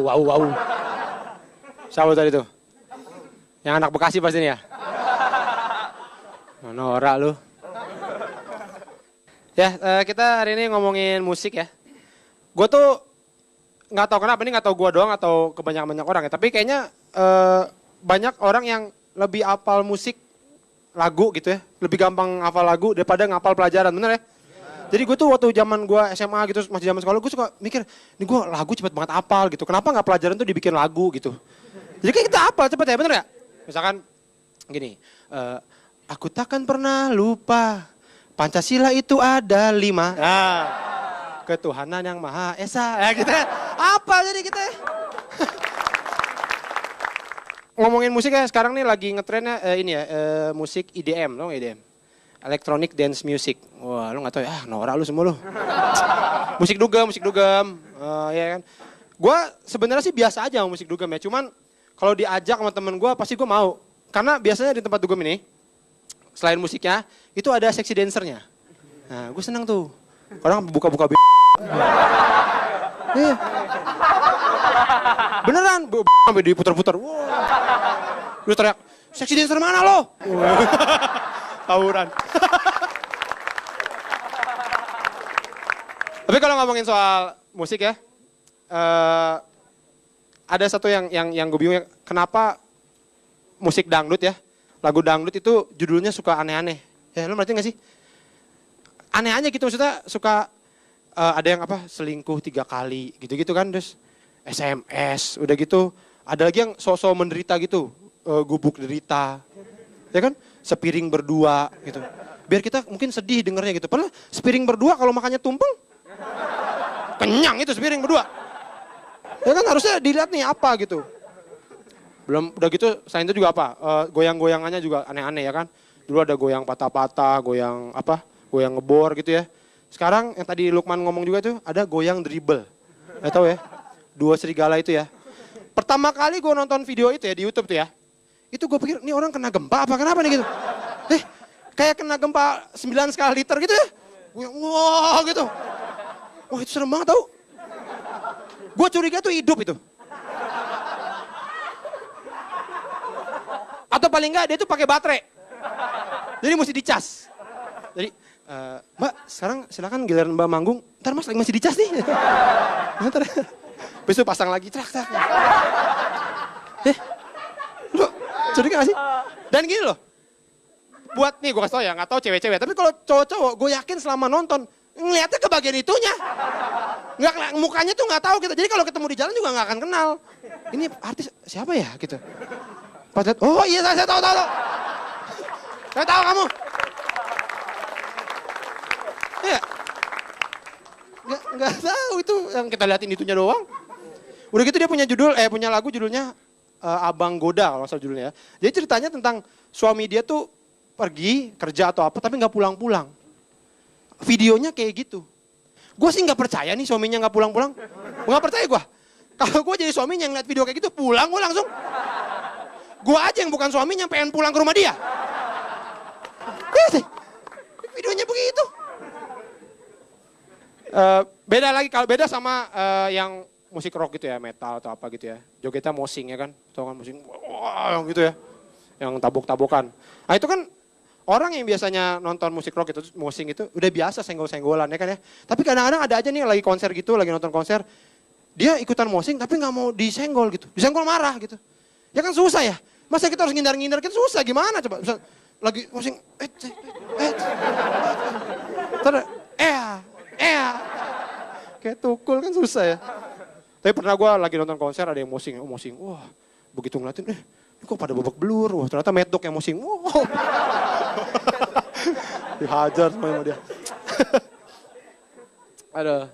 Wow. Siapa tadi tuh? Yang anak Bekasi pasti nih ya? Norak lu. Ya, kita hari ini ngomongin musik ya. Gue tuh nggak tahu kenapa, ini nggak tahu gue doang atau kebanyakan banyak orang ya. Tapi kayaknya banyak orang yang lebih hafal musik lagu gitu ya. Lebih gampang hafal lagu daripada ngapal pelajaran, bener ya? Jadi gue tuh waktu zaman gue SMA gitu, masih zaman sekolah, gue suka mikir, ini gue lagu cepet banget hafal gitu. Kenapa nggak pelajaran tuh dibikin lagu gitu? Jadi kayak kita hafal cepet ya, bener ya? Misalkan gini, aku takkan pernah lupa Pancasila itu ada 5. Nah, ketuhanan yang Maha Esa. Ya kita apa jadi kita? Ngomongin musik ya, sekarang nih lagi ngetrennya ini ya, musik EDM, lo EDM. Electronic Dance Music. Wah, lu gak tau ya, norak lu semua lu. Musik dugem. Ya kan. Gua sebenarnya sih biasa aja sama musik dugem ya, cuman kalau diajak sama temen gue pasti gue mau. Karena biasanya di tempat dugem ini, selain musiknya, itu ada seksi dancernya. Nah, gue seneng tuh. Orang buka-buka Iya. Beneran, sampai diputar-putar. Wow. Gue teriak, seksi dancer mana lo? Tawuran. Tapi kalau ngomongin soal musik ya, ada satu yang gue bingung ya, kenapa musik dangdut ya, lagu dangdut itu judulnya suka aneh-aneh. Ya, lo ngerti gak sih? Aneh aja gitu, maksudnya suka ada yang apa, selingkuh 3 kali gitu-gitu kan, terus SMS, udah gitu. Ada lagi yang sosok menderita gitu, gubuk derita, ya kan, sepiring berdua gitu. Biar kita mungkin sedih dengernya gitu, padahal sepiring berdua kalau makannya tumpeng, kenyang itu sepiring berdua. Ya kan harusnya dilihat nih apa gitu. Belum udah gitu selain itu juga apa? Goyang-goyangannya juga aneh-aneh ya kan. Dulu ada goyang patah-patah, goyang apa? Goyang ngebor gitu ya. Sekarang yang tadi Lukman ngomong juga tuh ada goyang dribble. Nggak tahu ya. 2 serigala itu ya. Pertama kali gue nonton video itu ya di YouTube tuh ya. Itu gue pikir ini orang kena gempa apa kenapa nih gitu. Kayak kena gempa 9 skala liter gitu ya. Wah gitu. Wah itu serem banget tau. Gue curiga tuh hidup itu. Atau paling enggak dia tuh pakai baterai. Jadi mesti dicas. Jadi, Mbak sekarang silakan giliran Mbak manggung. Ntar Mas lagi masih dicas nih. Ntar besok pasang lagi. Trak. Lu curiga gak sih? Dan gini loh. Buat nih gue kasih tau ya, gak tau cewek-cewek. Tapi kalau cowok-cowok gue yakin selama nonton. Ngeliatnya ke bagian itunya. Nggak, mukanya tuh nggak tahu kita. Jadi kalau ketemu di jalan juga nggak akan kenal. Ini artis siapa ya gitu. Pas lihat, oh iya saya tahu. Saya tahu kamu. Iya. Nggak tahu itu yang kita liatin itunya doang. Udah gitu dia punya lagu judulnya Abang Goda kalau salah judulnya. Jadi ceritanya tentang suami dia tuh pergi kerja atau apa tapi nggak pulang-pulang. Videonya kayak gitu. Gue sih gak percaya nih suaminya gak pulang-pulang. Gak percaya gue. Kalau gue jadi suaminya ngeliat video kayak gitu, pulang gue langsung. Gue aja yang bukan suaminya pengen pulang ke rumah dia. Videonya begitu. Beda sama yang musik rock gitu ya, metal atau apa gitu ya. Jogetnya mosing ya kan. Tau kan mosing, wah gitu ya. Yang tabok-tabokan. Nah itu kan orang yang biasanya nonton musik rock itu, mosing itu udah biasa senggol-senggolan ya kan ya. Tapi kadang-kadang ada aja nih lagi konser gitu, lagi nonton konser. Dia ikutan mosing tapi gak mau disenggol gitu. Disenggol marah gitu. Ya kan susah ya. Masa kita harus ngindar-ngindar, kita susah gimana coba. Misal lagi mosing, kayak tukul kan susah ya. Tapi pernah gue lagi nonton konser ada yang mosing. Wah begitu ngeliatin, ini kok pada babak belur. Wah ternyata Mad Dog yang mosing. Wow. Dihajar sama dia. Aduh.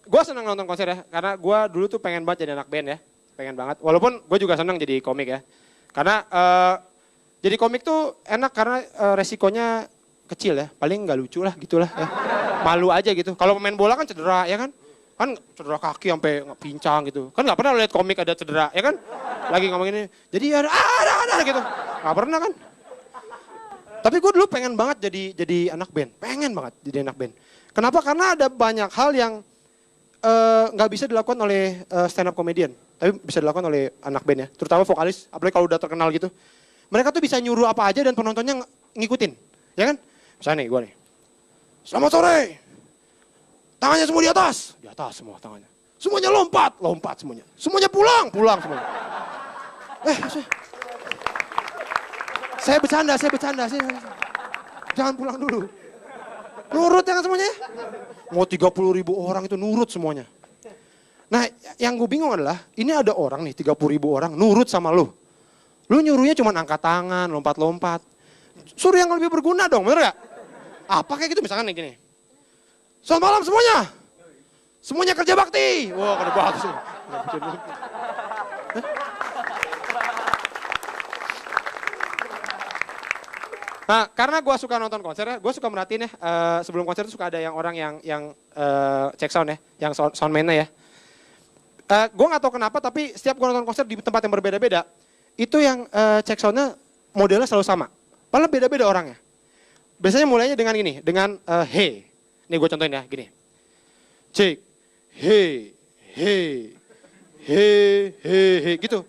Gue senang nonton konser ya. Karena gue dulu tuh pengen banget jadi anak band ya. Pengen banget. Walaupun gue juga senang jadi komik ya. Karena jadi komik tuh enak karena resikonya kecil ya. Paling gak lucu lah gitulah ya. Malu aja gitu. Kalau pemain bola kan cedera ya kan. Kan cedera kaki sampai pincang gitu. Kan gak pernah lihat komik ada cedera ya kan. Lagi ngomongin ini. Jadi ada gitu. Gak pernah kan. Tapi gue dulu pengen banget jadi anak band. Pengen banget jadi anak band. Kenapa? Karena ada banyak hal yang nggak bisa dilakukan oleh stand up comedian, tapi bisa dilakukan oleh anak band ya, terutama vokalis, apalagi kalau udah terkenal gitu. Mereka tuh bisa nyuruh apa aja dan penontonnya ngikutin, ya kan? Misalnya nih, gue nih, selamat sore, tangannya semua di atas semua tangannya. Semuanya lompat semuanya. Semuanya pulang semuanya. Saya bercanda. Jangan pulang dulu. Nurut ya kan semuanya? Mau 30.000 orang itu nurut semuanya. Nah, yang gue bingung adalah, ini ada orang nih, 30.000 orang nurut sama lu. Lu nyuruhnya cuma angkat tangan, lompat-lompat. Suruh yang lebih berguna dong, bener gak? Apa kayak gitu misalkan nih gini. Selamat malam semuanya. Semuanya kerja bakti. Wah, kerja bakti. Nah, karena gue suka nonton konser, gue suka merhatiin ya, sebelum konser itu suka ada yang orang yang check sound ya, yang soundman-nya ya. Gue gak tahu kenapa, tapi setiap gue nonton konser di tempat yang berbeda-beda, itu yang check sound-nya modelnya selalu sama. Padahal beda-beda orangnya. Biasanya mulainya dengan gini, dengan hey. Nih gue contohin ya, gini. Cek, hey, gitu.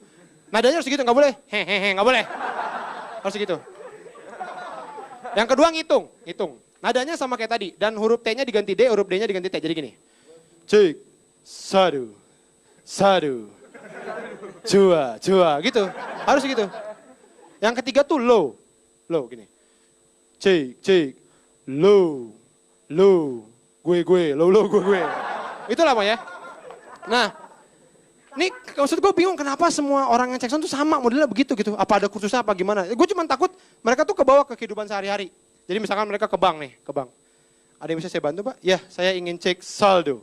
Nadanya harus gitu, gak boleh, gak boleh. Harus gitu. Yang kedua ngitung. Nadanya sama kayak tadi. Dan huruf T-nya diganti D, huruf D-nya diganti T. Jadi gini. Cek, sadu, jua, gitu. Harus gitu. Yang ketiga tuh low, gini. Cek, low, gue, low, gue. Itulah Pak ya. Nah, ini maksud gue bingung kenapa semua orang yang cek sound tuh sama modelnya begitu gitu. Apa ada kursusnya apa gimana. Gue cuma takut mereka tuh kebawa ke kehidupan sehari-hari. Jadi misalkan mereka ke bank nih, ke bank. Ada yang bisa saya bantu Pak? Ya, saya ingin cek saldo.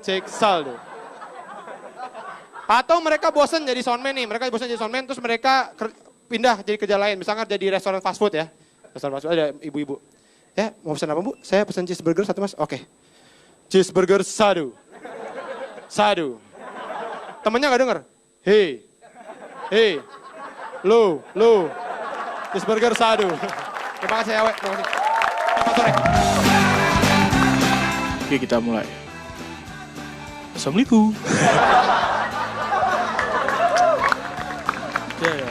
Cek saldo. Atau mereka bosan jadi soundman nih, terus mereka pindah jadi kerja lain. Misalkan jadi restoran fast food ya. Restoran fast food ada ibu-ibu. Ya, mau pesan apa Bu? Saya pesan cheeseburger 1 Mas. Oke. Cheeseburger sadu. Temennya gak denger. Hey. Low. Cheeseburger sadu. Terima kasih ya, terima kasih. Selamat sore. Oke, kita mulai. Assalamualaikum. Ya.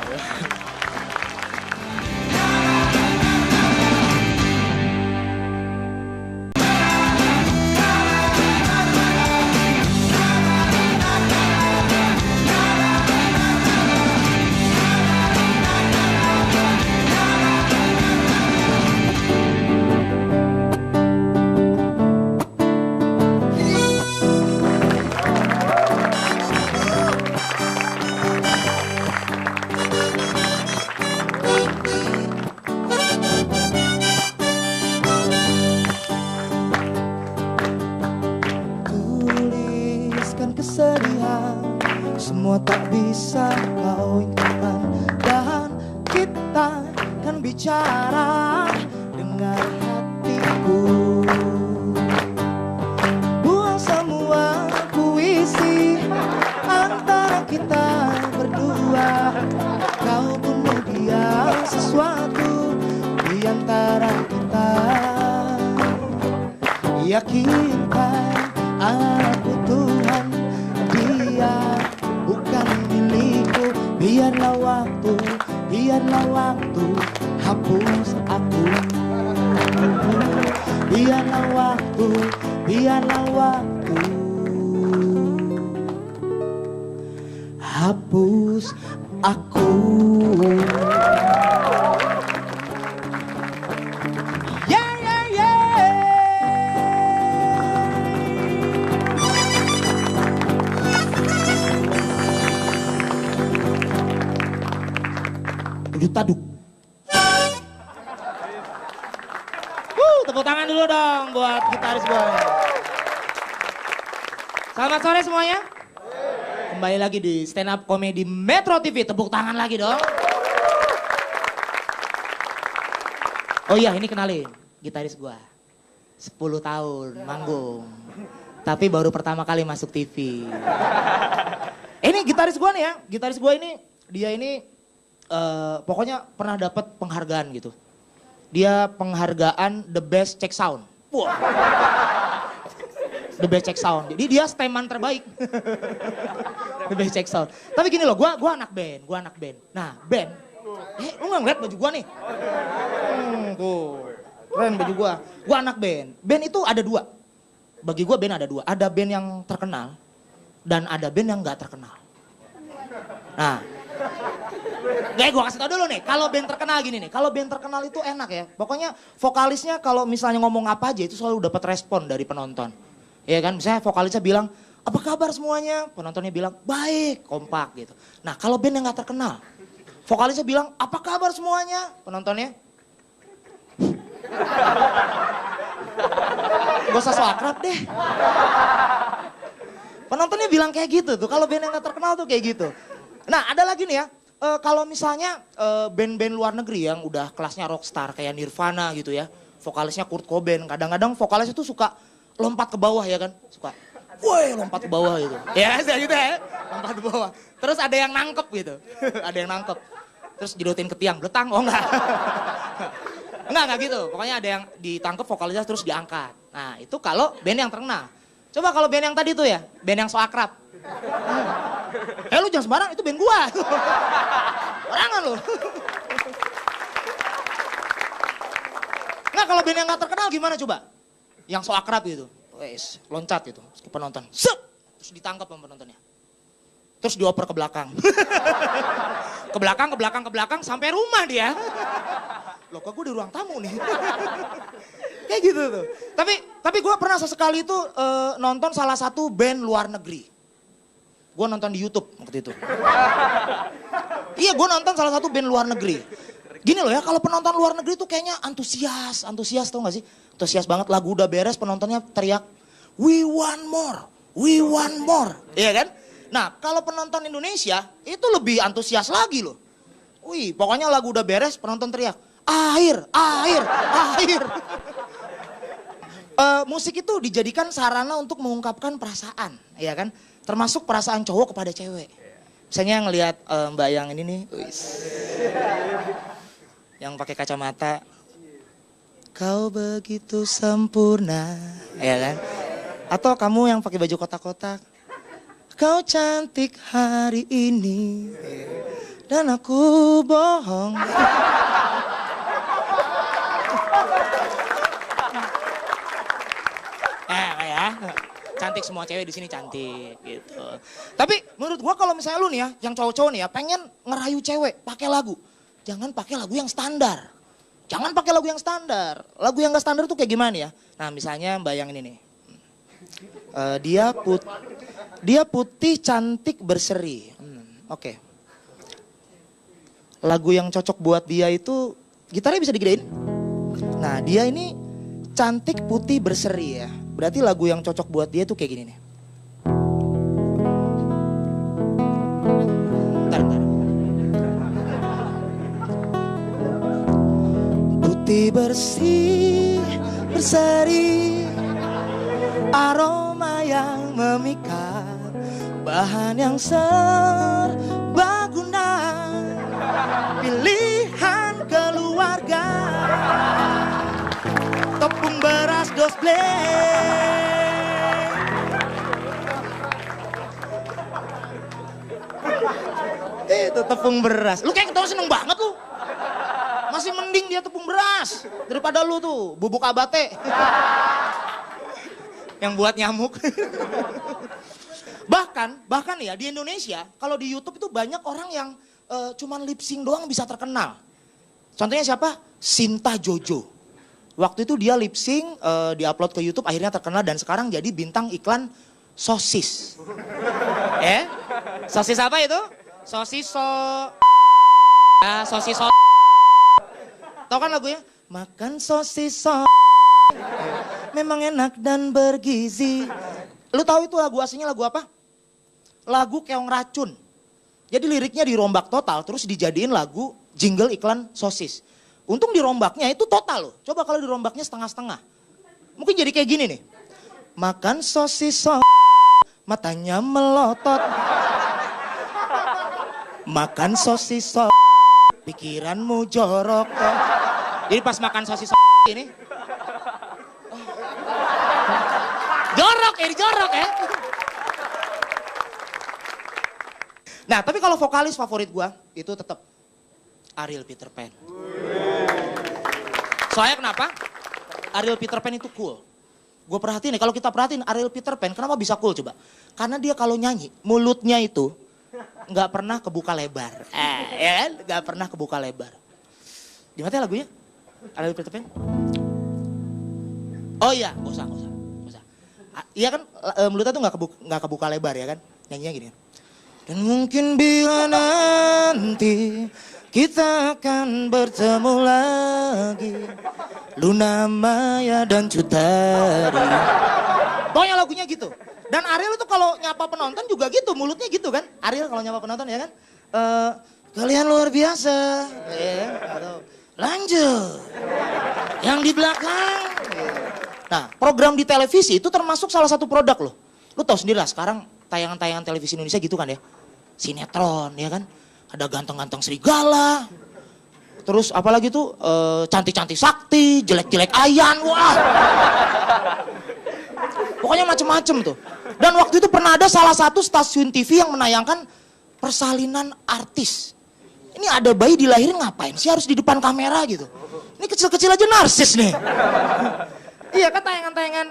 Kesedihan semua tak bisa kau inginkan, dan kita kan bicara dengan hatiku. Buang semua puisi antara kita berdua. Kau bunuh dia sesuatu di antara kita. Yakinkan aku Tuhan, dia bukan milikku. Biarlah waktu hapus aku. Biarlah waktu hapus aku. Taduk. Tepuk tangan dulu dong buat gitaris gue. Selamat sore semuanya. Kembali lagi di stand up comedy Metro TV. Tepuk tangan lagi dong. Oh iya, ini kenalin gitaris gue. 10 tahun manggung. Tapi baru pertama kali masuk TV. Ini gitaris gue nih ya. Gitaris gue ini, dia ini pokoknya pernah dapat penghargaan gitu. Dia penghargaan the best check sound. Wah. The best check sound. Jadi dia steman terbaik. The best check sound. Tapi gini loh, gua anak band, Nah, band. Lu nggak ngeliat baju gua nih? Tuh. Keren baju gua. Gua anak band. Band itu ada dua. Bagi gua band ada dua. Ada band yang terkenal dan ada band yang nggak terkenal. Nah, gue kasih tau dulu nih, kalau band terkenal gini nih, kalau band terkenal itu enak ya. Pokoknya vokalisnya kalau misalnya ngomong apa aja itu selalu dapat respon dari penonton. Iya kan, misalnya vokalisnya bilang, apa kabar semuanya? Penontonnya bilang, baik, kompak gitu. Nah kalau band yang gak terkenal, vokalisnya bilang, apa kabar semuanya? Penontonnya, gak usah so akrab deh. Penontonnya bilang kayak gitu tuh, kalau band yang gak terkenal tuh kayak gitu. Nah ada lagi nih ya, kalau misalnya band-band luar negeri yang udah kelasnya rockstar kayak Nirvana gitu ya. Vokalisnya Kurt Cobain, kadang-kadang vokalisnya tuh suka lompat ke bawah ya kan. Suka, woi lompat ke bawah gitu. Ya gitu ya, lompat ke bawah. Terus ada yang nangkep gitu, ada yang nangkep. Terus didotin ke tiang, beletang, oh enggak. Enggak gitu, pokoknya ada yang ditangkep vokalisnya terus diangkat. Nah itu kalau band yang terkenal. Coba kalau band yang tadi tuh ya, band yang so akrab. Lu jangan sembarang, itu band gua. Orangan lu. Nggak, kalau band yang gak terkenal gimana coba? Yang so akrab gitu. Wes, loncat gitu ke penonton. Set! Terus ditangkap sama penontonnya. Terus dioper ke belakang. Ke belakang, sampai rumah dia. Loh kok gue di ruang tamu nih. Kayak gitu tuh. Tapi gue pernah sesekali itu nonton salah satu band luar negeri. Gue nonton di YouTube waktu itu. Iya, gue nonton salah satu band luar negeri. Gini loh ya, kalau penonton luar negeri tuh kayaknya antusias tau gak sih? Antusias banget, lagu udah beres penontonnya teriak, we want more, iya kan? Nah kalau penonton Indonesia itu lebih antusias lagi loh. Wih, pokoknya lagu udah beres penonton teriak, air. Musik itu dijadikan sarana untuk mengungkapkan perasaan, ya kan? Termasuk perasaan cowok kepada cewek. Misalnya ngelihat mbak yang ini nih, yang pakai kacamata, kau begitu sempurna, ya kan? Atau kamu yang pakai baju kotak-kotak, kau cantik hari ini, dan aku bohong. Ya, cantik semua cewek di sini cantik gitu. Tapi menurut gua kalau misalnya lu nih ya, yang cowok-cowok nih ya, pengen ngerayu cewek pakai lagu, jangan pakai lagu yang standar. Jangan pakai lagu yang standar. Lagu yang gak standar tuh kayak gimana ya? Nah misalnya bayangin ini. Dia putih cantik berseri. Oke. Lagu yang cocok buat dia itu gitarnya bisa digedein. Nah dia ini cantik putih berseri ya. Berarti lagu yang cocok buat dia tuh kayak gini nih. Bentar. Putih bersih, berseri, aroma yang memikat, bahan yang serbaguna, pilihan keluarga, tepung beras dos blend. Itu tepung beras. Lu kayak ketawa seneng banget lu. Masih mending dia tepung beras daripada lu tuh bubuk abate. Yang buat nyamuk. Bahkan ya di Indonesia kalau di YouTube itu banyak orang yang cuman lip sync doang bisa terkenal. Contohnya siapa? Sinta Jojo. Waktu itu dia lip sync diupload ke YouTube akhirnya terkenal dan sekarang jadi bintang iklan sosis. Sosis apa itu? Sosis Tahu kan lagunya? Makan sosis memang enak dan bergizi. Lu tahu itu lagu aslinya lagu apa? Lagu Keong Racun. Jadi liriknya dirombak total terus dijadiin lagu jingle iklan sosis. Untung dirombaknya itu total loh. Coba kalau dirombaknya setengah-setengah. Mungkin jadi kayak gini nih. Makan sosis matanya melotot. Makan sosis pikiranmu jorok. Jadi pas makan sosis ini jorok kayak dijorok ya. Nah, tapi kalau vokalis favorit gua itu tetap Ariel Peter Pan. Soalnya kenapa? Ariel Peter Pan itu cool. Gue perhatiin nih, kalau kita perhatiin Ariel Peter Pan, kenapa bisa cool coba? Karena dia kalau nyanyi, mulutnya itu nggak pernah kebuka lebar. Ya kan? Nggak pernah kebuka lebar. Di mana lagunya? Ariel Peter Pan? Oh iya, nggak usah. Iya kan, mulutnya tuh nggak kebuka lebar ya kan? Nyanyinya gini. Dan mungkin bila nanti kita akan bertemu lagi, Luna Maya dan Cutari. Pokoknya lagunya gitu. Dan Ariel itu kalau nyapa penonton juga gitu, mulutnya gitu kan. Ariel kalau nyapa penonton ya kan. Kalian luar biasa. Ya, atau lanjut. Yang di belakang. Nah, program di televisi itu termasuk salah satu produk loh. Lu tahu sendiri lah sekarang tayangan-tayangan televisi Indonesia gitu kan ya. Sinetron ya kan. Ada ganteng-ganteng serigala. Terus apalagi tuh cantik-cantik sakti, jelek-jelek ayan. Wah. Pokoknya macem-macem tuh. Dan waktu itu pernah ada salah satu stasiun TV yang menayangkan persalinan artis. Ini ada bayi dilahirin ngapain sih harus di depan kamera gitu. Ini kecil-kecil aja narsis nih. Iya kan tayangan-tayangan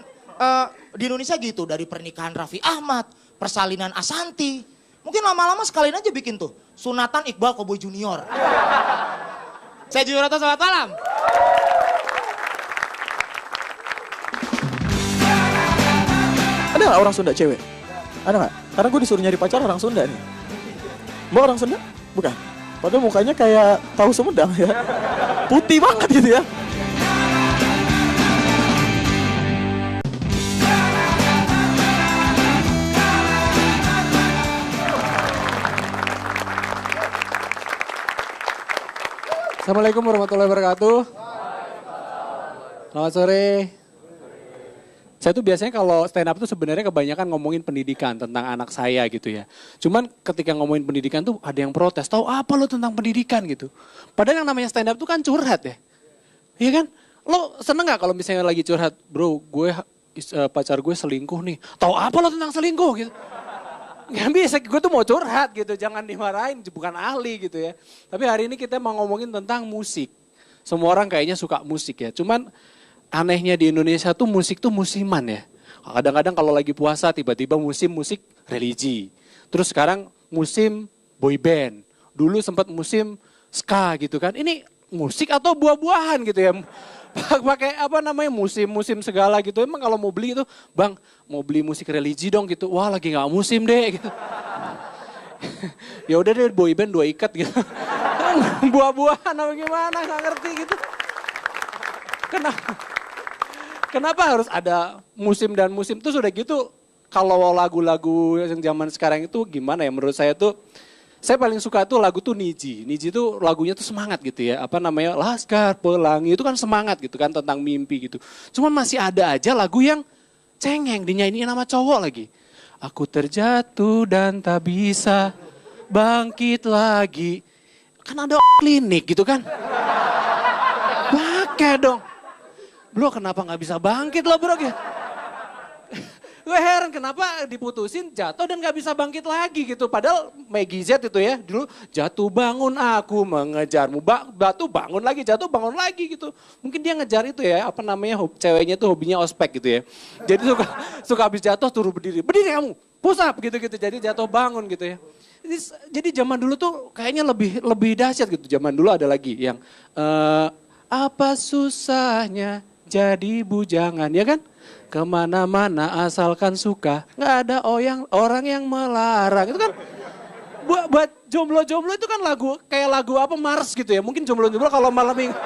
di Indonesia gitu. Dari pernikahan Raffi Ahmad, persalinan Ashanti. Mungkin lama-lama sekalian aja bikin tuh. Sunatan Iqbal Koboy Junior. Saya Junior Roto, selamat malam. Ada nggak orang Sunda cewek? Ada nggak? Karena gue disuruh nyari pacar orang Sunda nih. Mbak orang Sunda? Bukan. Padahal mukanya kayak tahu Sumedang ya. Putih banget gitu ya. Assalamualaikum warahmatullahi wabarakatuh. Selamat sore. Saya tuh biasanya kalau stand up tuh sebenarnya kebanyakan ngomongin pendidikan tentang anak saya gitu ya. Cuman ketika ngomongin pendidikan tuh ada yang protes, tahu apa lo tentang pendidikan gitu. Padahal yang namanya stand up tuh kan curhat ya. Iya kan? Lo seneng gak kalau misalnya lagi curhat, bro gue pacar gue selingkuh nih. Tahu apa lo tentang selingkuh gitu. Gak bisa, gue tuh mau curhat gitu, jangan dimarahin, bukan ahli gitu ya. Tapi hari ini kita mau ngomongin tentang musik. Semua orang kayaknya suka musik ya, cuman anehnya di Indonesia tuh musik tuh musiman ya. Kadang-kadang kalau lagi puasa tiba-tiba musim musik religi. Terus sekarang musim boy band. Dulu sempat musim ska gitu kan. Ini musik atau buah-buahan gitu ya. Pakai apa namanya musim-musim segala gitu. Emang kalau mau beli itu, bang mau beli musik religi dong gitu. Wah lagi nggak musim deh gitu. Ya udah deh boy band 2 ikat gitu. Buah-buahan apa gimana nggak ngerti gitu. Kenapa harus ada musim dan musim tuh sudah gitu. Kalau lagu-lagu yang zaman sekarang itu gimana ya menurut saya tuh. Saya paling suka tuh lagu tuh Niji. Niji tuh lagunya tuh semangat gitu ya. Apa namanya, Laskar Pelangi itu kan semangat gitu kan tentang mimpi gitu. Cuman masih ada aja lagu yang cengeng dinyanyiin sama cowok lagi. Aku terjatuh dan tak bisa bangkit lagi. Kan ada klinik gitu kan. Pakai dong. Bro kenapa gak bisa bangkit lo bro gitu. Gue heran kenapa diputusin jatuh dan gak bisa bangkit lagi gitu. Padahal Maggie Z itu ya dulu jatuh bangun aku mengejarmu. Batu bangun lagi jatuh bangun lagi gitu. Mungkin dia ngejar itu ya apa namanya ceweknya itu hobinya ospek gitu ya. Jadi suka habis jatuh turun berdiri. Berdiri kamu push up gitu-gitu jadi jatuh bangun gitu ya. Jadi zaman dulu tuh kayaknya lebih dahsyat gitu. Zaman dulu ada lagi yang apa susahnya jadi bujangan ya kan. Kemana-mana asalkan suka, nggak ada orang yang melarang. Itu kan buat jomblo-jomblo itu kan lagu kayak lagu apa Mars gitu ya. Mungkin jomblo-jomblo kalau malam minggu.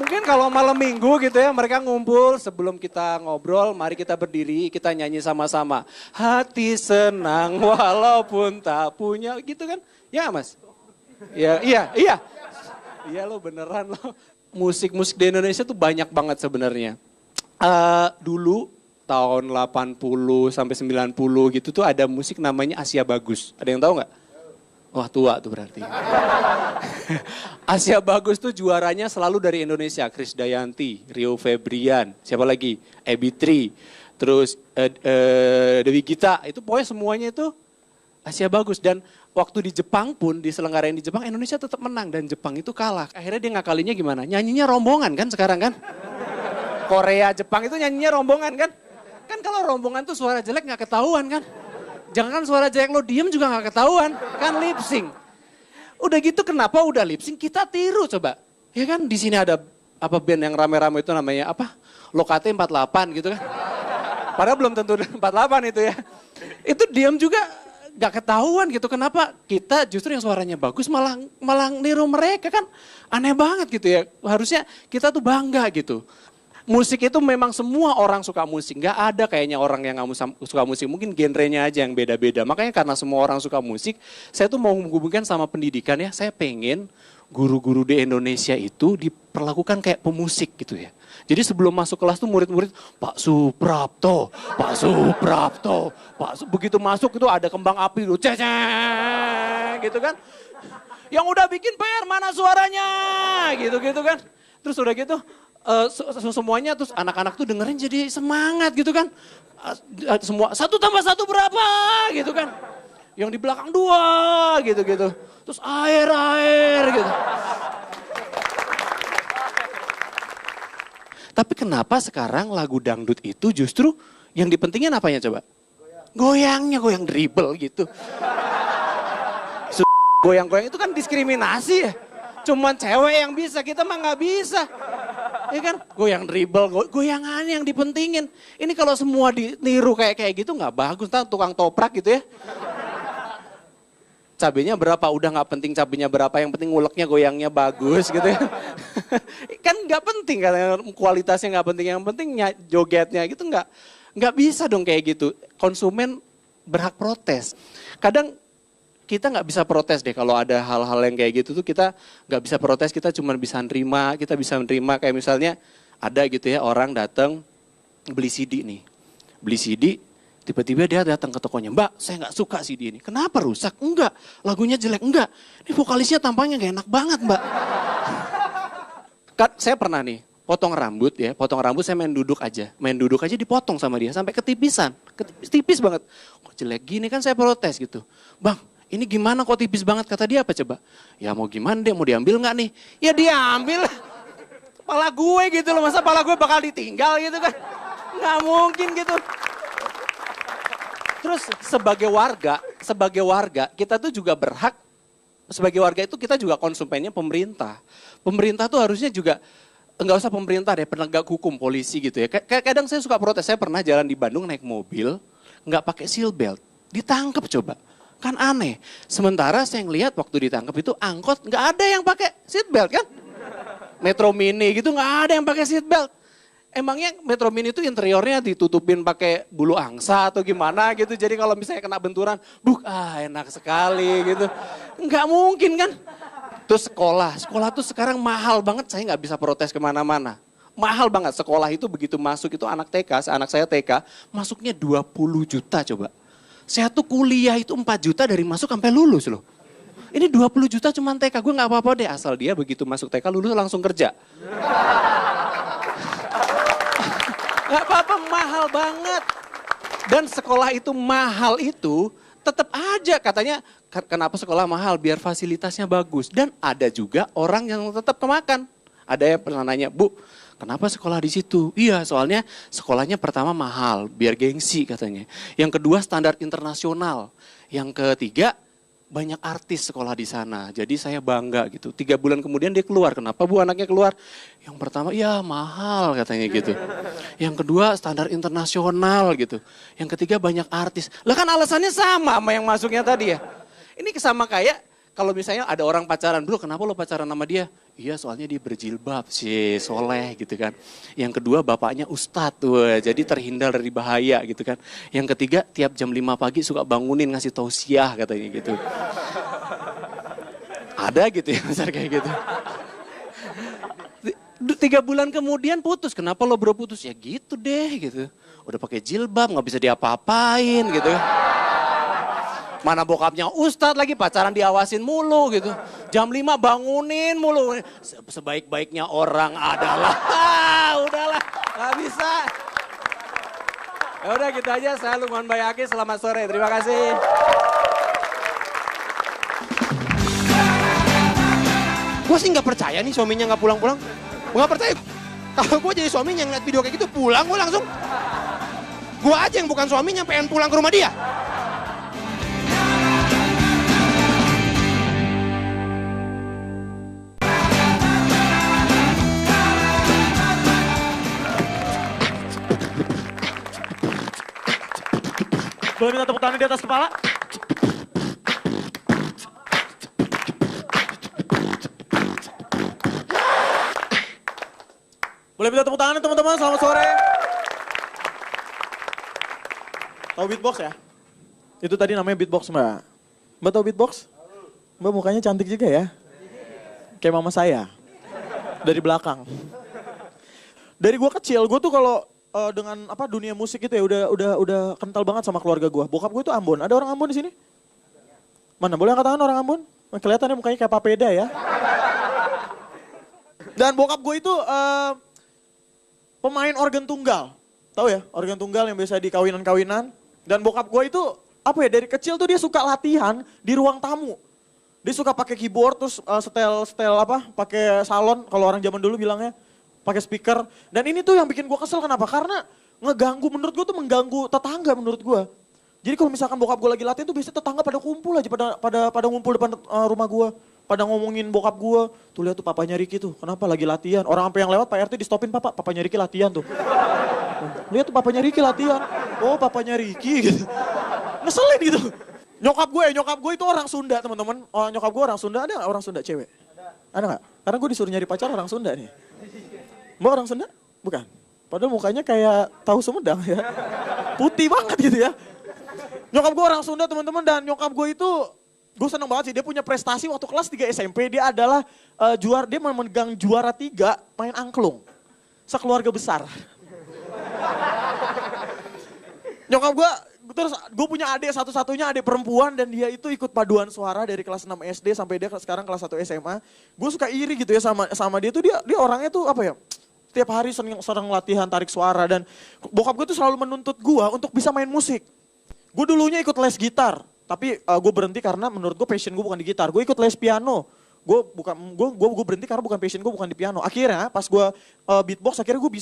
Mungkin kalau malam minggu gitu ya mereka ngumpul sebelum kita ngobrol, mari kita berdiri, kita nyanyi sama-sama. Hati senang walaupun tak punya gitu kan. Ya Mas? Ya, iya. Iya lo beneran lo. Musik-musik di Indonesia tuh banyak banget sebenarnya. Dulu tahun 80 sampai 90 gitu tuh ada musik namanya Asia Bagus. Ada yang tahu nggak? Wah tua tuh berarti. Asia Bagus tuh juaranya selalu dari Indonesia. Krisdayanti, Rio Febrian, siapa lagi? Ebitri, terus Dewi Gita. Itu pokoknya semuanya itu Asia Bagus. Dan waktu di Jepang pun, diselenggarain di Jepang, Indonesia tetap menang. Dan Jepang itu kalah. Akhirnya dia ngakalinya gimana? Nyanyinya rombongan kan sekarang kan? Korea, Jepang itu nyanyinya rombongan kan? Kan kalau rombongan tuh suara jelek gak ketahuan kan? Jangan suara jelek lo diem juga gak ketahuan. Kan lip sync. Udah gitu kenapa udah lip sync kita tiru coba. Ya kan di sini ada apa band yang rame-rame itu namanya apa? Lokate 48 gitu kan. Padahal belum tentu 48 itu ya. Itu diam juga gak ketahuan gitu. Kenapa kita justru yang suaranya bagus malah niru mereka kan. Aneh banget gitu ya. Harusnya kita tuh bangga gitu. Musik itu memang semua orang suka musik. Gak ada kayaknya orang yang gak suka musik. Mungkin genrenya aja yang beda-beda. Makanya karena semua orang suka musik, saya tuh mau menghubungkan sama pendidikan ya. Saya pengen guru-guru di Indonesia itu diperlakukan kayak pemusik gitu ya. Jadi sebelum masuk kelas tuh murid-murid, Pak Suprapto, Pak Suprapto, begitu masuk itu ada kembang api tuh, ceceng gitu kan. Yang udah bikin PR mana suaranya, gitu-gitu kan. Terus udah gitu, semuanya terus anak-anak tuh dengerin jadi semangat gitu kan. Semua 1 tambah 1 berapa gitu kan. Yang di belakang 2 gitu-gitu. Terus air gitu. Tapi kenapa sekarang lagu dangdut itu justru yang dipentingin apanya coba? Goyangnya, goyang dribble gitu. Goyang-goyang itu kan diskriminasi ya. Cuman cewek yang bisa, kita mah nggak bisa. Ya kan, goyang dribble, goyangannya yang dipentingin. Ini kalau semua ditiru kayak gitu nggak bagus, ntar tukang toprak gitu ya. Cabenya berapa, udah nggak penting cabenya berapa, yang penting nguleknya goyangnya bagus gitu ya. Kan nggak penting katanya, kualitasnya nggak penting, yang penting jogetnya gitu nggak bisa dong kayak gitu. Konsumen berhak protes. Kadang kita nggak bisa protes deh kalau ada hal-hal yang kayak gitu tuh kita nggak bisa protes, kita cuma bisa nerima, kita bisa menerima kayak misalnya ada gitu ya orang datang beli CD nih, beli CD tiba-tiba dia datang ke tokonya, Mbak saya nggak suka CD ini, kenapa rusak? Enggak, lagunya jelek, enggak, ini vokalisnya tampangnya gak enak banget Mbak. Kan saya pernah nih potong rambut saya main duduk aja dipotong sama dia sampai ketipisan, tipis banget, kok jelek gini kan saya protes gitu, Bang ini gimana kok tipis banget, kata dia apa coba? Ya mau gimana deh, mau diambil gak nih? Ya diambil, kepala gue gitu loh, masa kepala gue bakal ditinggal gitu kan? Gak mungkin gitu. Terus sebagai warga kita tuh juga berhak, sebagai warga itu kita juga konsumennya pemerintah. Pemerintah tuh harusnya juga, enggak usah pemerintah deh, penegak hukum, polisi gitu ya. Kadang saya suka protes, saya pernah jalan di Bandung naik mobil, nggak pakai seat belt, ditangkap coba. Kan aneh. Sementara saya ngelihat waktu ditangkap itu angkot nggak ada yang pakai seat belt kan? Metro Mini gitu nggak ada yang pakai seat belt. Emangnya Metro Mini itu interiornya ditutupin pakai bulu angsa atau gimana gitu. Jadi kalau misalnya kena benturan, enak sekali gitu. Nggak mungkin kan? Terus sekolah tuh sekarang mahal banget. Saya nggak bisa protes kemana-mana. Mahal banget sekolah itu begitu masuk itu anak saya TK, masuknya 20 juta coba. Saya tuh kuliah itu 4 juta dari masuk sampai lulus loh. Ini 20 juta cuma TK, gue gak apa-apa deh asal dia begitu masuk TK lulus langsung kerja. Gak apa-apa, mahal banget. Dan sekolah itu mahal itu tetap aja katanya kenapa sekolah mahal, biar fasilitasnya bagus. Dan ada juga orang yang tetap kemakan. Ada yang pernah nanya, Bu, kenapa sekolah di situ? Iya, soalnya sekolahnya pertama mahal, biar gengsi katanya. Yang kedua standar internasional. Yang ketiga banyak artis sekolah di sana. Jadi saya bangga gitu. 3 bulan kemudian dia keluar. Kenapa Bu anaknya keluar? Yang pertama, ya mahal katanya gitu. Yang kedua standar internasional gitu. Yang ketiga banyak artis. Lah kan alasannya sama yang masuknya tadi ya. Ini sama kayak kalau misalnya ada orang pacaran, bro kenapa lo pacaran sama dia? Iya soalnya dia berjilbab sih, soleh gitu kan. Yang kedua bapaknya ustadz, jadi terhindar dari bahaya gitu kan. Yang ketiga tiap jam 5 pagi suka bangunin ngasih tausiah katanya gitu. Ada gitu ya besar kayak gitu. 3 bulan kemudian putus, kenapa lo bro putus? Ya gitu deh gitu. Udah pakai jilbab gak bisa diapa-apain gitu. Mana bokapnya ustadz lagi pacaran diawasin mulu gitu. Jam 5 bangunin mulu. Sebaik-baiknya orang adalah, udahlah, gak bisa. Ya udah gitu aja, saya Lukman Bayaki, selamat sore, terima kasih. Gue sih nggak percaya nih suaminya nggak pulang-pulang. Gue nggak percaya. Kalau gue jadi suaminya ngeliat video kayak gitu pulang, gue langsung. Gue aja yang bukan suaminya pengen pulang ke rumah dia. Boleh minta tepuk tangan di atas kepala? Boleh minta tepuk tangan teman-teman, selamat sore. Tahu beatbox ya? Itu tadi namanya beatbox Mbak. Mbak tahu beatbox? Mbak mukanya cantik juga ya? Kayak mama saya. Dari belakang. Dari gua kecil, gua tuh kalau dengan apa dunia musik itu ya udah kental banget sama keluarga gua. Bokap gua itu Ambon. Ada orang Ambon di sini? Mana boleh angkat tangan orang Ambon? Kelihatannya mukanya kayak papeda ya. Dan bokap gue itu pemain organ tunggal. Tahu ya, organ tunggal yang biasa di kawinan-kawinan. Dan bokap gue itu apa ya, dari kecil tuh dia suka latihan di ruang tamu. Dia suka pakai keyboard terus setel apa, pakai salon kalau orang zaman dulu bilangnya, pakai speaker. Dan ini tuh yang bikin gue kesel, kenapa? Karena ngeganggu, menurut gue tuh mengganggu tetangga menurut gue. Jadi kalau misalkan bokap gue lagi latihan tuh biasanya tetangga pada kumpul aja, pada ngumpul depan rumah gue. Pada ngomongin bokap gue, tuh lihat tuh papanya Ricky tuh, kenapa lagi latihan? Orang sampai yang lewat Pak RT di stopin, papanya Ricky latihan tuh. Lihat tuh papanya Ricky latihan, oh papanya Ricky gitu. Ngeselin gitu. Nyokap gue itu orang Sunda teman-teman. Oh, nyokap gue orang Sunda, ada gak orang Sunda cewek? Ada gak? Karena gue disuruh nyari pacar orang Sunda nih. Mbak orang Sunda? Bukan. Padahal mukanya kayak tahu Sumedang ya. Putih banget gitu ya. Nyokap gue orang Sunda teman-teman, dan nyokap gue itu gue seneng banget sih, dia punya prestasi waktu kelas 3 SMP, dia adalah dia memegang juara 3 main angklung. Sekeluarga besar. Nyokap gue, terus gue punya adik satu-satunya, adik perempuan, dan dia itu ikut paduan suara dari kelas 6 SD sampai dia sekarang kelas 1 SMA. Gue suka iri gitu ya sama dia tuh, dia orangnya tuh apa ya, setiap hari sering latihan tarik suara, dan bokap gue tuh selalu menuntut gue untuk bisa main musik. Gue dulunya ikut les gitar. Tapi gue berhenti karena menurut gue passion gue bukan di gitar. Gue ikut les piano. Gue berhenti karena bukan passion gue bukan di piano. Akhirnya pas gue beatbox, akhirnya gue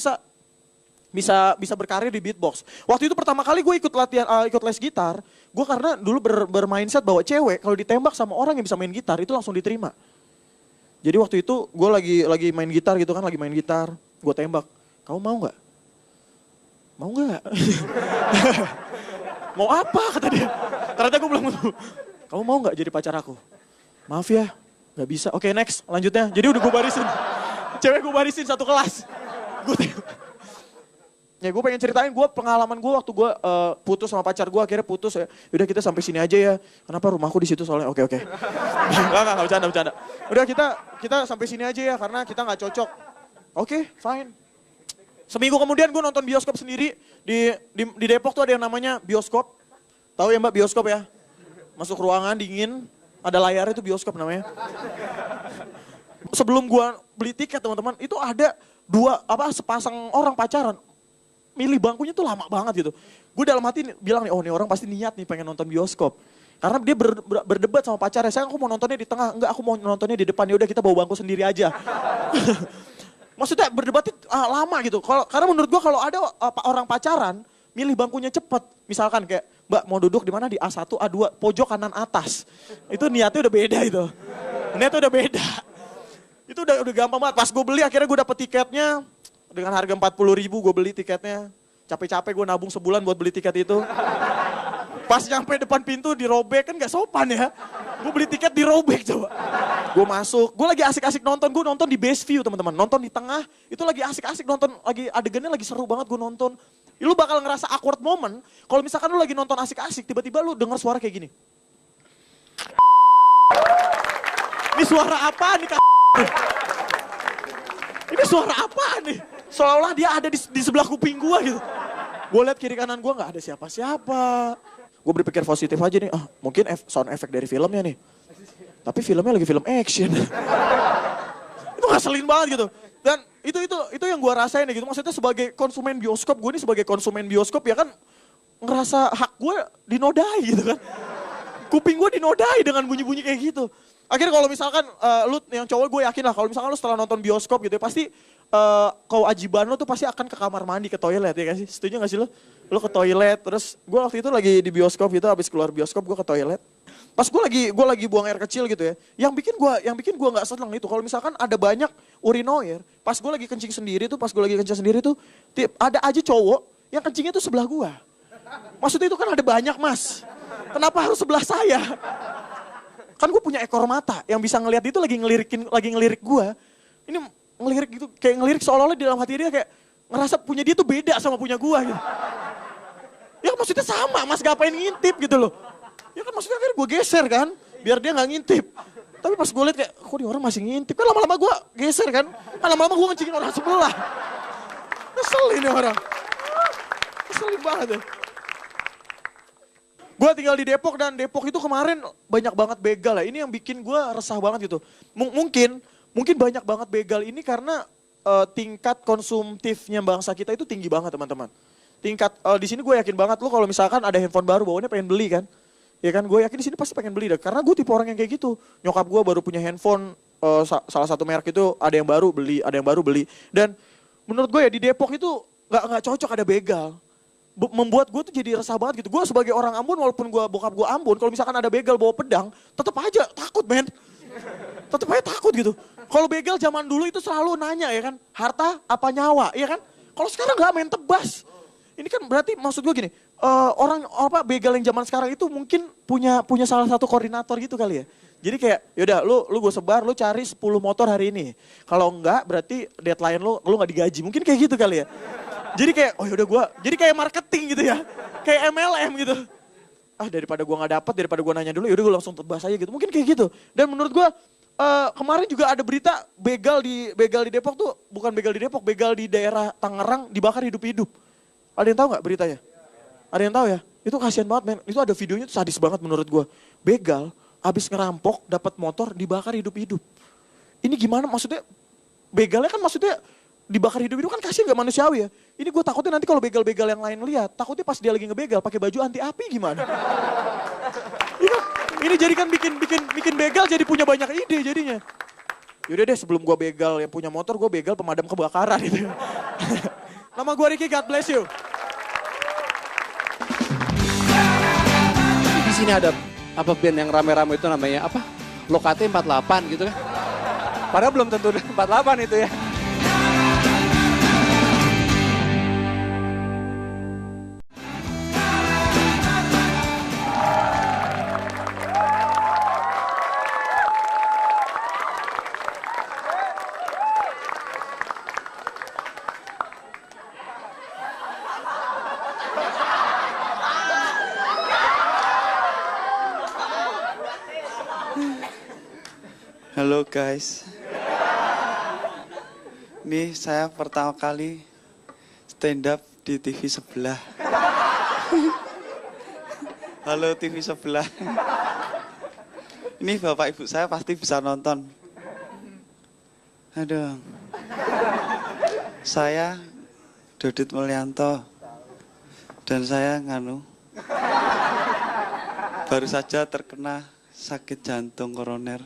bisa berkarir di beatbox. Waktu itu pertama kali gue ikut les gitar. Gue karena dulu bermindset bahwa cewek kalau ditembak sama orang yang bisa main gitar itu langsung diterima. Jadi waktu itu gue lagi main gitar gitu kan, lagi main gitar. Gue tembak. Kamu mau nggak? Mau nggak? Mau apa kata dia. Ternyata gue bilang, kamu mau gak jadi pacar aku? Maaf ya, gak bisa. Oke, next, lanjutnya. Jadi udah gue barisin. Cewek gue barisin satu kelas. Ya gue pengen ceritain pengalaman gue waktu gue putus sama pacar gue, akhirnya putus ya. Udah kita sampai sini aja ya. Kenapa rumahku di situ soalnya? Oke. Enggak bercanda. Udah kita sampai sini aja ya karena kita gak cocok. Oke, fine. Seminggu kemudian gue nonton bioskop sendiri. Di Depok tuh ada yang namanya bioskop. Tahu ya Mbak bioskop ya? Masuk ruangan dingin, ada layar, itu bioskop namanya. Sebelum gue beli tiket teman-teman, itu ada sepasang orang pacaran. Milih bangkunya tuh lama banget gitu. Gue dalam hati bilang nih, oh nih orang pasti niat nih pengen nonton bioskop. Karena dia berdebat sama pacarnya, saya aku mau nontonnya di tengah, enggak aku mau nontonnya di depan, ya udah kita bawa bangku sendiri aja. Maksudnya berdebat lama gitu. Karena menurut gua kalau ada orang pacaran, milih bangkunya cepet. Misalkan kayak, Mbak mau duduk di mana? Di A1, A2, pojok kanan atas. Itu niatnya udah beda itu. Niatnya udah beda. Itu udah gampang banget. Pas gue beli akhirnya gue dapet tiketnya. Dengan harga 40.000 gue beli tiketnya. Capek-capek gue nabung sebulan buat beli tiket itu. Pas nyampe depan pintu dirobek, kan gak sopan ya. Gue beli tiket dirobek coba. Gue masuk, gue lagi asik-asik nonton, gue nonton di best view teman-teman. Nonton di tengah, itu lagi asik-asik nonton, lagi adegannya lagi seru banget gue nonton. Lu bakal ngerasa awkward moment, kalau misalkan lu lagi nonton asik-asik, tiba-tiba lu denger suara kayak gini. Ini suara apa nih Ini suara apa nih? Seolah-olah dia ada di sebelah kuping gue gitu. Gue liat kiri kanan gue gak ada siapa-siapa. Gue berpikir positif aja nih, mungkin sound effect dari filmnya nih. Tapi filmnya lagi film action. Itu ngeselin banget gitu. Dan itu yang gue rasain gitu. Maksudnya sebagai konsumen bioskop, gue nih sebagai konsumen bioskop ya kan ngerasa hak gue dinodai gitu kan. Kuping gue dinodai dengan bunyi-bunyi kayak gitu. Akhirnya kalau misalkan lu yang cowok gue yakin lah kalau misalkan lu setelah nonton bioskop gitu ya pasti kewajiban lu tuh pasti akan ke kamar mandi, ke toilet ya kan sih? Setuju gak sih lu? Lu ke toilet, terus gue waktu itu lagi di bioskop gitu, habis keluar bioskop gue ke toilet. Pas gue lagi buang air kecil gitu ya. Yang bikin gue nggak seneng itu kalau misalkan ada banyak urinoir. Pas gue lagi kencing sendiri tuh, ada aja cowok yang kencingnya tuh sebelah gue. Maksudnya itu kan ada banyak mas. Kenapa harus sebelah saya? Kan gue punya ekor mata yang bisa ngelihat itu lagi ngelirik gue. Ini ngelirik gitu, kayak ngelirik seolah-olah di dalam hati dia kayak ngerasa punya dia tuh beda sama punya gue gitu. Ya maksudnya sama mas, ngapain ngintip gitu loh. Ya kan maksudnya akhirnya gue geser kan, biar dia gak ngintip. Tapi pas gue liat kayak, kok di orang masih ngintip, kan lama-lama gue geser kan. Kan lama-lama gue ngecingin orang sebelah. Ngeselin ya orang. Ngeselin banget ya. Gue tinggal di Depok dan Depok itu kemarin banyak banget begal ya. Ini yang bikin gue resah banget gitu. Mungkin banyak banget begal ini karena tingkat konsumtifnya bangsa kita itu tinggi banget teman-teman. Tingkat di sini gue yakin banget lu kalau misalkan ada handphone baru bawaannya pengen beli kan. Ya kan gue yakin di sini pasti pengen beli dah. Karena gue tipe orang yang kayak gitu. Nyokap gue baru punya handphone salah satu merek itu ada yang baru beli. Dan menurut gue ya di Depok itu nggak cocok ada begal. Membuat gue tuh jadi resah banget gitu. Gue sebagai orang Ambon walaupun bokap gue Ambon, kalau misalkan ada begal bawa pedang, tetap aja takut men. Tetap aja takut gitu. Kalau begal zaman dulu itu selalu nanya ya kan, harta apa nyawa, ya kan? Kalau sekarang nggak main tebas. Ini kan berarti maksud gue gini, begal yang zaman sekarang itu mungkin punya salah satu koordinator gitu kali ya. Jadi kayak yaudah lu gue sebar, lu cari 10 motor hari ini. Kalau enggak berarti deadline lu nggak digaji. Mungkin kayak gitu kali ya. Jadi kayak jadi kayak marketing gitu ya. Kayak MLM gitu. Daripada gue nggak dapet, daripada gue nanya dulu, yaudah gue langsung tebas aja gitu. Mungkin kayak gitu. Dan menurut gue kemarin juga ada berita begal di Depok tuh, bukan begal di Depok, begal di daerah Tangerang dibakar hidup-hidup. Ada yang tahu nggak beritanya? Ada yang tahu ya? Itu kasihan banget men. Itu ada videonya tuh sadis banget menurut gue. Begal abis ngerampok dapat motor dibakar hidup-hidup. Ini gimana maksudnya? Begalnya kan maksudnya dibakar hidup-hidup kan kasihan gak manusiawi ya. Ini gue takutnya nanti kalau begal-begal yang lain lihat, takutnya pas dia lagi ngebegal pakai baju anti api gimana? Ini jadi kan bikin begal jadi punya banyak ide jadinya. Yaudah deh sebelum gue begal yang punya motor, gue begal pemadam kebakaran gitu. Nama gue Ricky, God bless you. Di sini ada band yang rame-rame itu namanya apa? Lokate 48 gitu kan. Padahal belum tentu 48 itu ya. Halo guys, ini saya pertama kali stand up di TV sebelah. Halo TV sebelah. Ini bapak ibu saya pasti bisa nonton. Aduh, saya Dodit Mulyanto dan saya baru saja terkena sakit jantung koroner.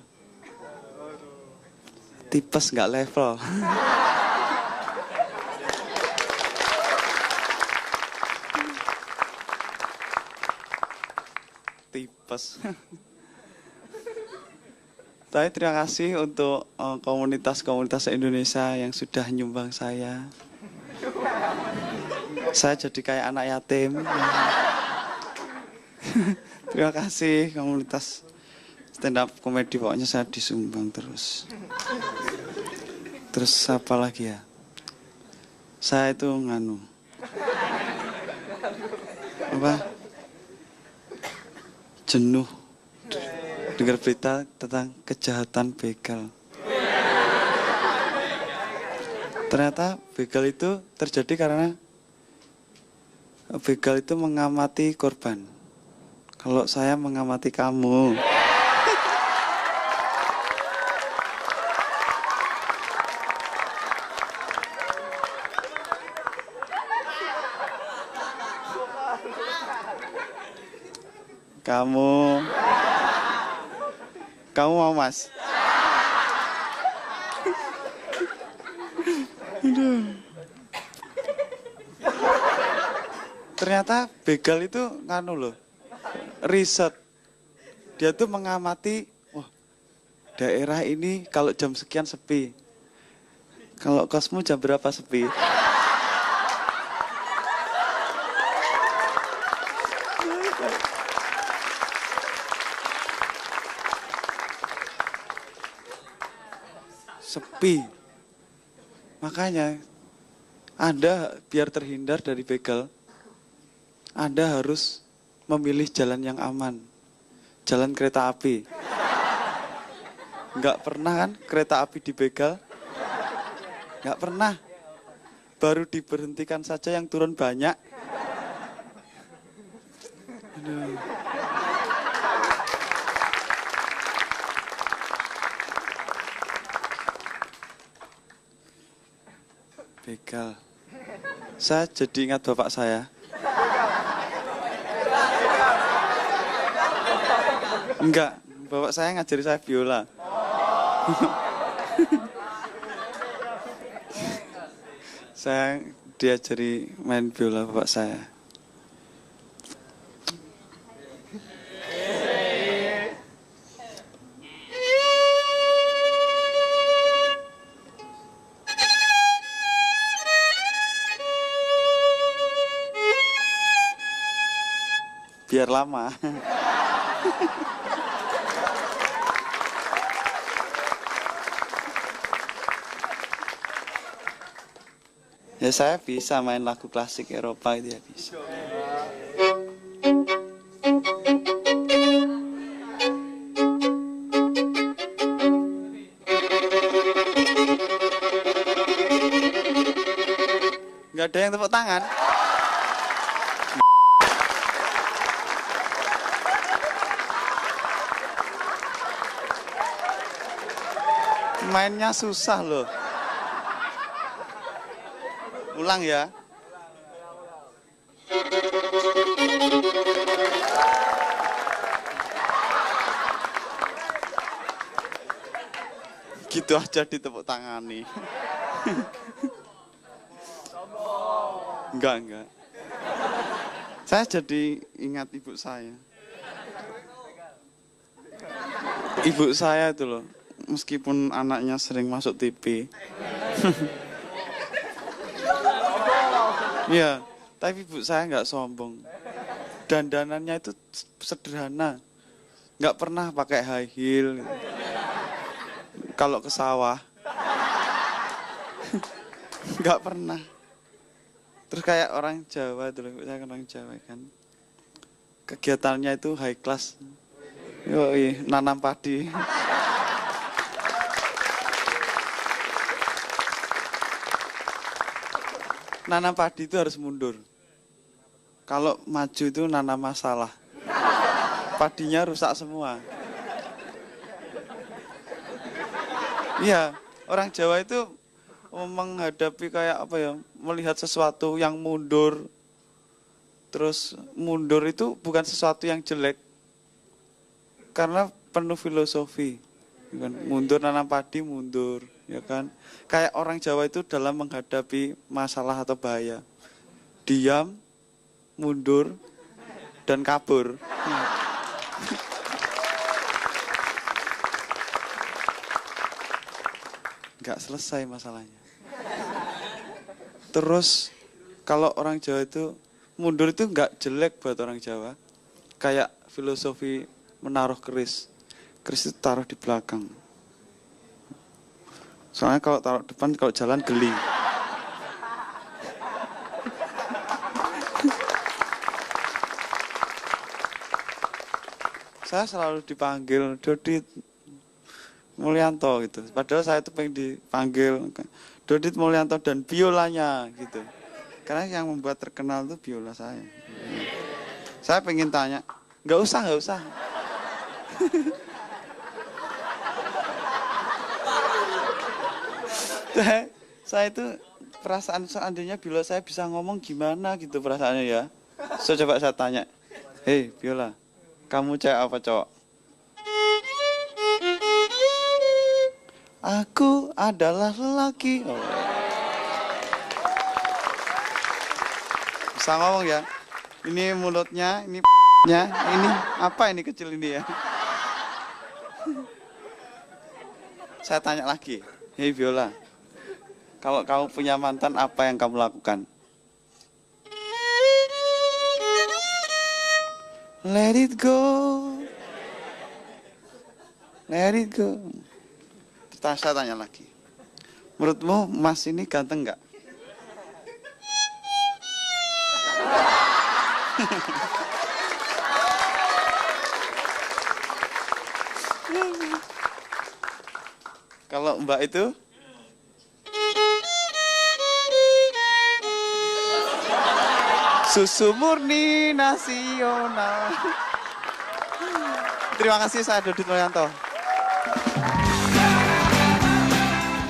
Tipes nggak level. Tipes. Tapi terima kasih untuk komunitas-komunitas Indonesia yang sudah nyumbang saya. Saya jadi kayak anak yatim. Terima kasih komunitas stand up komedi, pokoknya saya disumbang terus. Terus apa lagi ya? Saya itu jenuh dengar berita tentang kejahatan begal. Ternyata begal itu terjadi karena begal itu mengamati korban. Kalau saya mengamati kamu. Kamu mau Mas? Aduh. Ternyata begal itu nganu loh, riset. Dia tuh mengamati, wah daerah ini kalau jam sekian sepi. Kalau kosmu jam berapa sepi? Sepi. Makanya Anda biar terhindar dari begal, Anda harus memilih jalan yang aman. Jalan kereta api. Enggak pernah kan kereta api dibegal? Enggak pernah. Baru diberhentikan saja yang turun banyak. Aduh. Begal. Saya jadi ingat bapak saya. Enggak, bapak saya ngajari saya biola. Saya diajari main biola bapak saya. Biar lama. Ya saya bisa main lagu klasik Eropa itu ya bisa. Nggak ada yang tepuk tangan. Mainnya susah loh. Ulang ya. Gitu aja ditepuk tangani. Enggak. Saya jadi ingat ibu saya. Ibu saya itu loh, meskipun anaknya sering masuk TV. Iya, tapi ibu saya nggak sombong. Dandanannya itu sederhana. Nggak pernah pakai high heel. Kalau ke sawah. Nggak pernah. Terus kayak orang Jawa dulu, saya kan orang Jawa kan. Kegiatannya itu high class. Yoi, nanam padi. Nanam padi itu harus mundur. Kalau maju itu nanam masalah. Padinya rusak semua. Iya, orang Jawa itu menghadapi kayak apa ya, melihat sesuatu yang mundur. Terus mundur itu bukan sesuatu yang jelek. Karena penuh filosofi. Mundur nanam padi, mundur. Ya kan, kayak orang Jawa itu dalam menghadapi masalah atau bahaya, diam, mundur, dan kabur. Nggak selesai masalahnya. Terus kalau orang Jawa itu mundur itu nggak jelek buat orang Jawa. Kayak filosofi menaruh keris itu taruh di belakang. Soalnya kalau taruh depan, kalau jalan geli. Saya selalu dipanggil Dodit Mulyanto gitu. Padahal saya itu pengen dipanggil Dodit Mulyanto dan biolanya gitu. Karena yang membuat terkenal itu biola saya. Saya pengen tanya, Nggak usah, nggak usah. Saya itu perasaan seandainya Biola saya bisa ngomong gimana gitu perasaannya ya. So coba saya tanya, hei Biola, kamu cewek apa cowok? Aku adalah lelaki. Oh. Bisa ngomong ya. Ini mulutnya, ini nya, ini apa ini kecil ini ya. Saya tanya lagi, hei Biola, kalau kamu punya mantan apa yang kamu lakukan? Let it go. Let it go. Terus saya tanya lagi, menurutmu Mas ini ganteng nggak? Kalau Mbak itu? Susu murni nasional. Terima kasih, saya Dodit Mulyanto.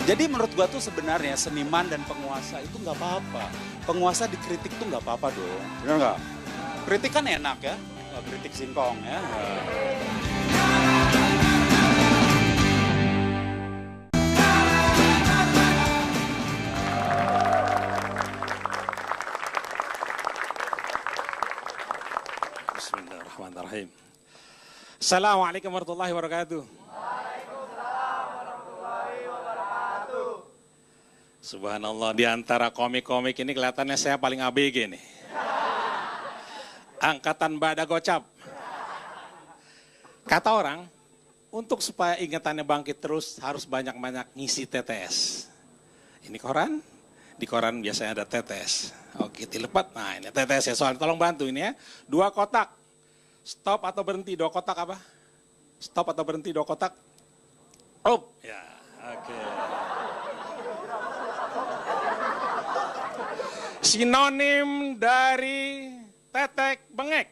Jadi menurut gua tuh sebenarnya seniman dan penguasa itu nggak apa-apa. Penguasa dikritik tuh nggak apa-apa dong. Benar nggak? Kritik kan enak ya. Nggak kritik singkong ya. Bismillahirrahmanirrahim. Assalamualaikum warahmatullahi wabarakatuh. Subhanallah, di antara komik-komik ini kelihatannya saya paling ABG nih. Angkatan Bada Gocap. Kata orang, untuk supaya ingatannya bangkit terus harus banyak-banyak ngisi TTS. Ini koran, di koran biasanya ada TTS. Oke, dilepat. Nah ini TTS ya, soalnya tolong bantu ini ya. 2 kotak, stop atau berhenti, 2 kotak apa? Stop atau berhenti, 2 kotak. Oh, ya, oke. Sinonim dari tetek bengek.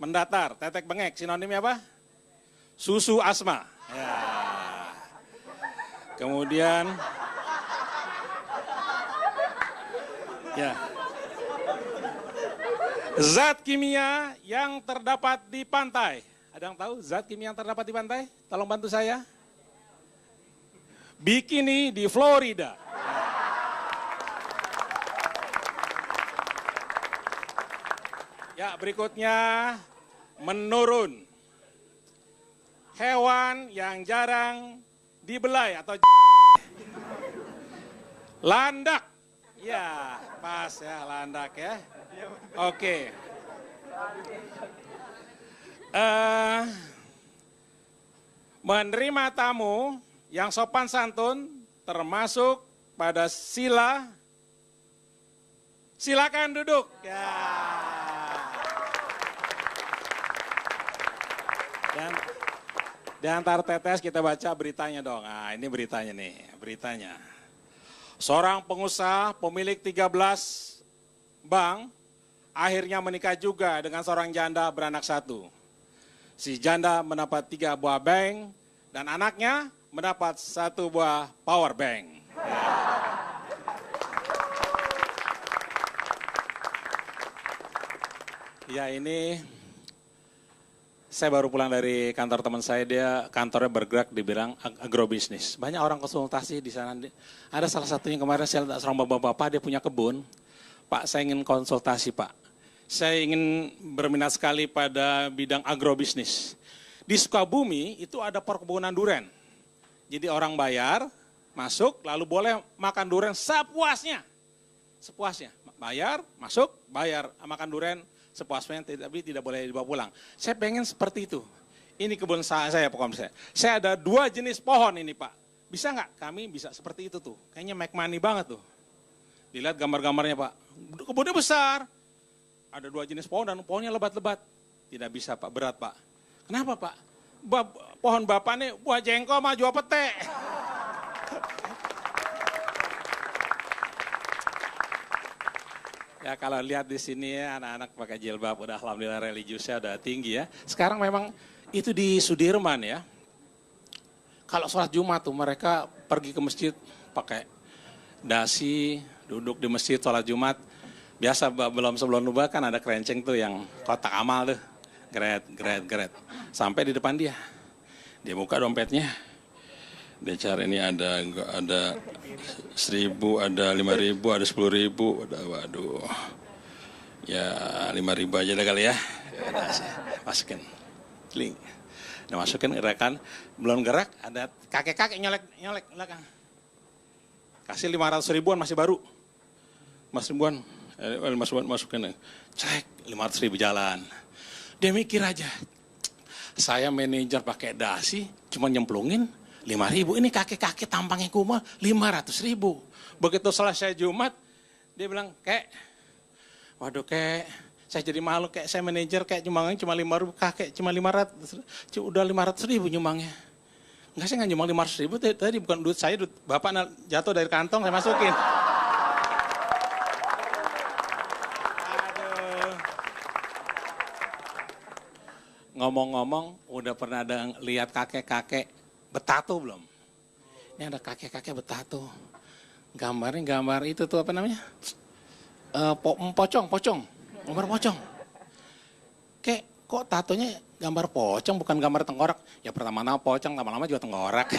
Mendatar, tetek bengek. Sinonimnya apa? Susu asma. Ya. Kemudian, ya. Zat kimia yang terdapat di pantai. Ada yang tahu zat kimia yang terdapat di pantai? Tolong bantu saya. Bikini di Florida. Ya, berikutnya menurun. Hewan yang jarang dibelai atau landak. Ya, pas ya landak ya. Oke. Menerima tamu yang sopan santun termasuk pada silakan duduk. Ya. Dan di antara tetes kita baca beritanya dong. Nah, ini beritanya nih, beritanya. Seorang pengusaha pemilik 13 bank akhirnya menikah juga dengan seorang janda beranak 1. Si janda mendapat 3 buah bank dan anaknya mendapat 1 buah power bank. Ya ini saya baru pulang dari kantor teman saya, dia kantornya bergerak di bidang agrobisnis. Banyak orang konsultasi di sana. Ada salah satunya kemarin saya lihat seorang bapak-bapak, dia punya kebun. Pak, saya ingin konsultasi Pak. Saya ingin berminat sekali pada bidang agrobisnis. Di Sukabumi itu ada perkebunan durian. Jadi orang bayar, masuk, lalu boleh makan durian sepuasnya. Sepuasnya, bayar, masuk, bayar, makan durian sepuasnya, tapi tidak boleh dibawa pulang. Saya pengen seperti itu. Ini kebun saya pokoknya. Saya ada 2 jenis pohon ini Pak. Bisa nggak kami bisa seperti itu tuh? Kayaknya make money banget tuh. Dilihat gambar-gambarnya Pak. Kebunnya besar. Ada 2 jenis pohon dan pohonnya lebat-lebat. Tidak bisa Pak, berat Pak. Kenapa Pak? Pohon Bapak nih buah jengkol sama jual pete. Ya kalau lihat di sini ya anak-anak pakai jilbab udah alhamdulillah religiusnya udah tinggi ya. Sekarang memang itu di Sudirman ya. Kalau sholat Jumat tuh mereka pergi ke masjid pakai dasi, duduk di masjid sholat Jumat. Biasa sebelum nubah kan ada kerenceng tuh yang kotak amal tuh. Geret. Sampai di depan dia. Dia buka dompetnya. Dia cari ini ada 1.000, ada 5.000, ada 10.000, ada waduh. Ya 5.000 aja dah kali ya. Ya udah, masukin. Link. Nah masukin gerakan, belum gerak ada kakek-kakek nyolek belakang. Kasih 500 ribuan masih baru. Mas ribuan, masukin. Cek 500 ribu jalan. Dia mikir aja. Saya manajer pakai dasi, cuma nyemplungin 5.000, ini kakek-kakek tampangnya kumal 500.000. Begitu selesai Jumat, dia bilang, waduh saya jadi malu, saya manajer, nyumbangnya cuma 5.000, kakek cuma 500, udah 500.000 nyumbangnya. Enggak, saya nggak nyumbang 500.000, tadi bukan duit saya, duit bapak jatuh dari kantong, saya masukin. Aduh. Ngomong-ngomong, udah pernah ada lihat kakek-kakek betato belum? Ini ada kakek-kakek betato. Gambar itu tuh apa namanya? Pocong. Gambar pocong. Kok tatonya gambar pocong bukan gambar tengkorak? Ya pertama-tama pocong, lama-lama juga tengkorak.